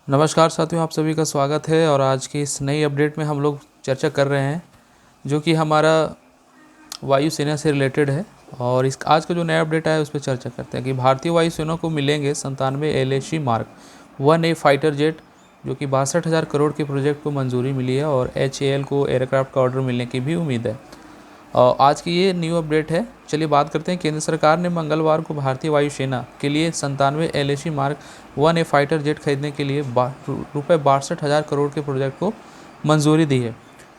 नमस्कार साथियों, आप सभी का स्वागत है। और आज की इस नई अपडेट में हम लोग चर्चा कर रहे हैं जो कि हमारा वायुसेना से रिलेटेड है। और इस आज का जो नया अपडेट आया है उस पर चर्चा करते हैं कि भारतीय वायुसेना को मिलेंगे 97 LAC mark 1A fighter jet, जो कि 62,000 करोड़ के प्रोजेक्ट को मंजूरी मिली है और HAL को एयरक्राफ्ट का ऑर्डर मिलने की भी उम्मीद है। आज की ये न्यू अपडेट है। चलिए बात करते हैं। केंद्र सरकार ने मंगलवार को भारतीय वायुसेना के लिए 97 LAC mark 1A fighter jet खरीदने के लिए रुपये 62,000 करोड़ के प्रोजेक्ट को मंजूरी दी है।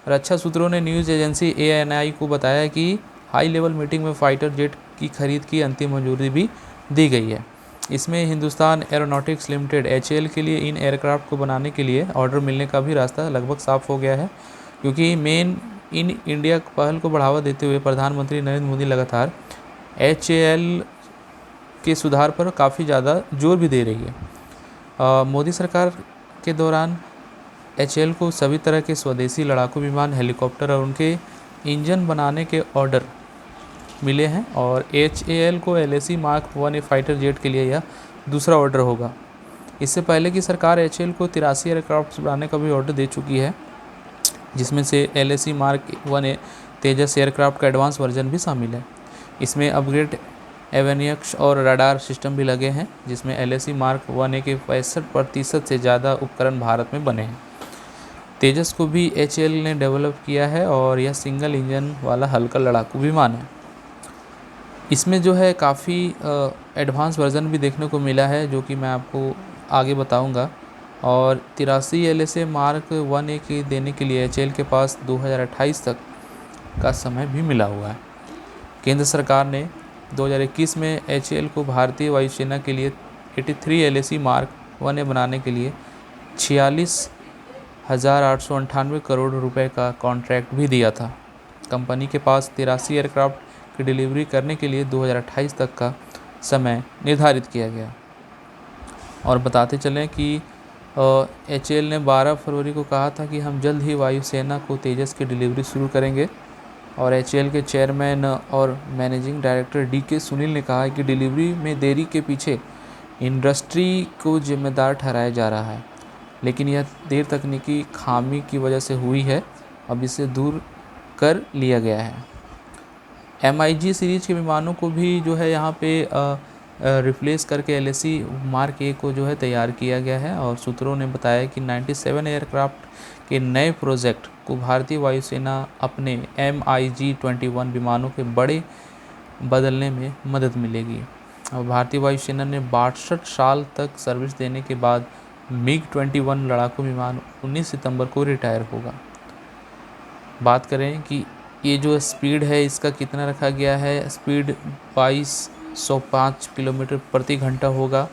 रक्षा सूत्रों ने न्यूज़ एजेंसी ANI को बताया कि हाई लेवल मीटिंग में फाइटर जेट की खरीद की अंतिम मंजूरी भी दी गई है। इसमें हिंदुस्तान एरोनॉटिक्स लिमिटेड HAL के लिए इन एयरक्राफ्ट को बनाने के लिए ऑर्डर मिलने का भी रास्ता लगभग साफ हो गया है, क्योंकि इन इंडिया पहल को बढ़ावा देते हुए प्रधानमंत्री नरेंद्र मोदी लगातार HAL के सुधार पर काफ़ी ज़्यादा जोर भी दे रही है। मोदी सरकार के दौरान HAL को सभी तरह के स्वदेशी लड़ाकू विमान, हेलीकॉप्टर और उनके इंजन बनाने के ऑर्डर मिले हैं और HAL को LAC mark 1A fighter jet के लिए यह दूसरा ऑर्डर होगा। इससे पहले की सरकार HAL को 83 एयरक्राफ्ट बनाने का भी ऑर्डर दे चुकी है, जिसमें से LAC मार्क 1A तेजस एयरक्राफ्ट का एडवांस वर्जन भी शामिल है। इसमें अपग्रेड एवियोनिक्स और रडार सिस्टम भी लगे हैं, जिसमें LAC मार्क 1A के 65% से ज़्यादा उपकरण भारत में बने हैं। तेजस को भी HAL ने डेवलप किया है और यह सिंगल इंजन वाला हल्का लड़ाकू विमान है। इसमें जो है काफ़ी एडवांस वर्जन भी देखने को मिला है, जो कि मैं आपको आगे बताऊंगा। और 83 LAC मार्क 1A की देने के लिए HAL के पास 2028 तक का समय भी मिला हुआ है। केंद्र सरकार ने 2021 में HAL को भारतीय वायुसेना के लिए 83 LAC मार्क 1A बनाने के लिए 46,898 करोड़ रुपए का कॉन्ट्रैक्ट भी दिया था। कंपनी के पास 83 एयरक्राफ्ट की डिलीवरी करने के लिए 2028 तक का समय निर्धारित किया गया। और बताते चलें कि HAL ने 12 फरवरी को कहा था कि हम जल्द ही वायुसेना को तेजस की डिलीवरी शुरू करेंगे। और HAL के चेयरमैन और मैनेजिंग डायरेक्टर DK सुनील ने कहा कि डिलीवरी में देरी के पीछे इंडस्ट्री को जिम्मेदार ठहराया जा रहा है, लेकिन यह देर तकनीकी खामी की वजह से हुई है। अब इसे दूर कर लिया गया है। MiG सीरीज के विमानों को भी जो है यहाँ पे रिप्लेस करके LAC मार्क 1 को जो है तैयार किया गया है। और सूत्रों ने बताया कि 97 एयरक्राफ्ट के नए प्रोजेक्ट को भारतीय वायुसेना अपने MiG-21 विमानों के बड़े बदलने में मदद मिलेगी। और भारतीय वायुसेना ने 62 साल तक सर्विस देने के बाद MiG-21 लड़ाकू विमान 19 सितंबर को रिटायर होगा। बात करें कि ये जो स्पीड है इसका कितना रखा गया है, स्पीड 2205 किलोमीटर प्रति घंटा होगा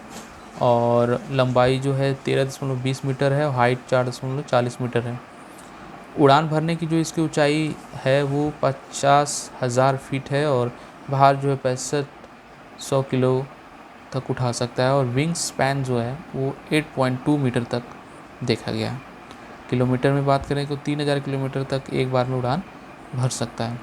और लंबाई जो है 13.20 मीटर है और हाइट 4.40 मीटर है। उड़ान भरने की जो इसकी ऊंचाई है वो 50,000 फीट है और भार जो है 6500 किलो तक उठा सकता है। और विंग स्पैन जो है वो 8.2 मीटर तक देखा गया है। किलोमीटर में बात करें तो 3000 किलोमीटर तक एक बार में उड़ान भर सकता है।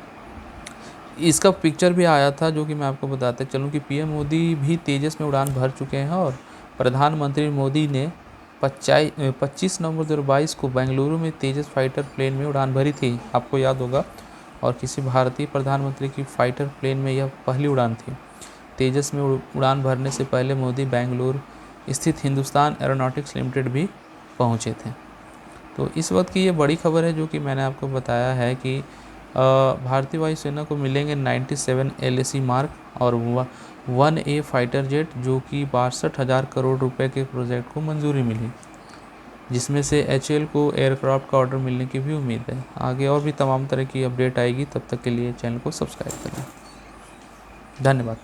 इसका पिक्चर भी आया था, जो कि मैं आपको बताते चलूँ कि PM मोदी भी तेजस में उड़ान भर चुके हैं। और प्रधानमंत्री मोदी ने 25 नवंबर 2022 को बेंगलुरु में तेजस फाइटर प्लेन में उड़ान भरी थी, आपको याद होगा। और किसी भारतीय प्रधानमंत्री की फाइटर प्लेन में यह पहली उड़ान थी। तेजस में उड़ान भरने से पहले मोदी बेंगलुरु स्थित हिंदुस्तान एरोनॉटिक्स लिमिटेड भी पहुँचे थे। तो इस वक्त की ये बड़ी खबर है, जो कि मैंने आपको बताया है कि भारतीय वायुसेना को मिलेंगे 97 LAC मार्क और 1A फाइटर जेट, जो कि 62,000 करोड़ रुपए के प्रोजेक्ट को मंजूरी मिली, जिसमें से HAL को एयरक्राफ्ट का ऑर्डर मिलने की भी उम्मीद है। आगे और भी तमाम तरह की अपडेट आएगी, तब तक के लिए चैनल को सब्सक्राइब करें। धन्यवाद।